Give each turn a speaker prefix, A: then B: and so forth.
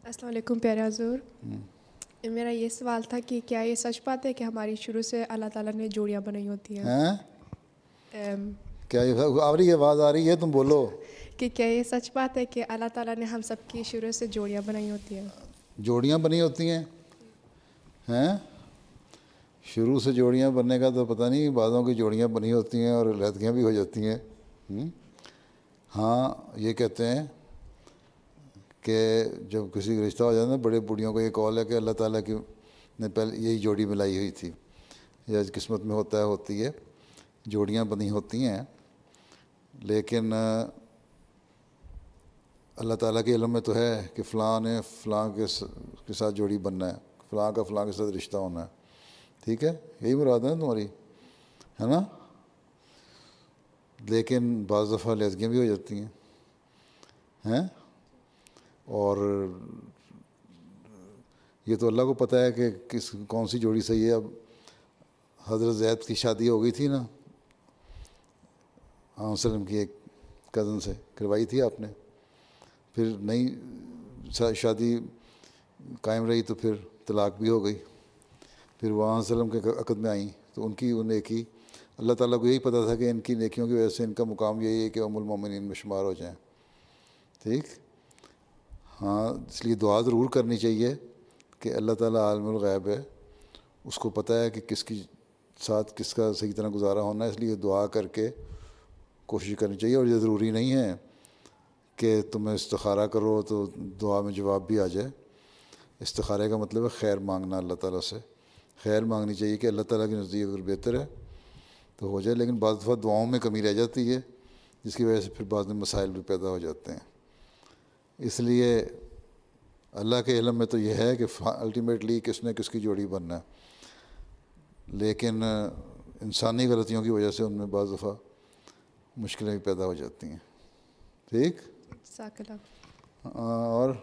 A: السلام علیکم پیارے حضور. میرا یہ سوال تھا کہ کیا یہ سچ بات ہے کہ ہماری شروع سے اللہ تعالیٰ نے جوڑیاں بنائی ہوتی ہیں؟
B: کیا آ رہی ہے آواز آ رہی ہے؟ تم بولو
A: کہ کیا یہ سچ بات ہے کہ اللہ تعالیٰ نے ہم سب کی شروع سے جوڑیاں بنائی ہوتی ہیں؟
B: جوڑیاں بنی ہوتی ہیں. ہیں شروع سے جوڑیاں بننے کا تو پتہ نہیں، بعضوں کی جوڑیاں بنی ہوتی ہیں اور علیحدگیاں بھی ہو جاتی ہیں. ہاں یہ کہتے ہیں کہ جب کسی کا رشتہ ہو جاتا ہے نا، بڑے بوڑھیوں کو یہ قول ہے کہ اللہ تعالیٰ کی نے پہلے یہی جوڑی ملائی ہوئی تھی، یا قسمت میں ہوتا ہے ہوتی ہے. جوڑیاں بنی ہوتی ہیں، لیکن اللہ تعالیٰ کے علم میں تو ہے کہ فلاں نے فلاں کے ساتھ جوڑی بننا ہے، فلاں کا فلاں کے ساتھ رشتہ ہونا ہے. ٹھیک ہے، یہی مراد ہے تمہاری، ہے نا؟ لیکن بعض دفعہ علیحدگیاں بھی ہو جاتی ہیں. اور یہ تو اللہ کو پتہ ہے کہ کون سی جوڑی صحیح ہے. اب حضرت زید کی شادی ہو گئی تھی نا، وسلم کی ایک کزن سے کروائی تھی آپ نے، پھر نئی شادی قائم رہی تو پھر طلاق بھی ہو گئی. پھر وہاں وسلم کے عقد میں آئیں تو ان کی نیکی، اللہ تعالیٰ کو یہی پتہ تھا کہ ان کی نیکیوں کی وجہ سے ان کا مقام یہی ہے کہ ام المومنین میں شمار ہو جائیں. ٹھیک. ہاں اس لیے دعا ضرور کرنی چاہیے کہ اللہ تعالیٰ عالم الغیب ہے، اس کو پتہ ہے کہ کس کی ساتھ کس کا صحیح طرح گزارا ہونا ہے. اس لیے دعا کر کے کوشش کرنی چاہیے. اور یہ ضروری نہیں ہے کہ تمہیں استخارہ کرو تو دعا میں جواب بھی آ جائے. استخارے کا مطلب ہے خیر مانگنا اللہ تعالیٰ سے. خیر مانگنی چاہیے کہ اللہ تعالیٰ کے نزدیک اگر بہتر ہے تو ہو جائے. لیکن بعض دفعہ دعاؤں میں کمی رہ جاتی ہے، جس کی وجہ سے پھر بعض میں مسائل بھی پیدا ہو جاتے ہیں. اس لیے اللہ کے علم میں تو یہ ہے کہ الٹیمیٹلی کس نے کس کی جوڑی بننا ہے، لیکن انسانی غلطیوں کی وجہ سے ان میں بعض دفعہ مشکلیں بھی پیدا ہو جاتی ہیں. ٹھیک.
A: جزاک اللہ.
B: اور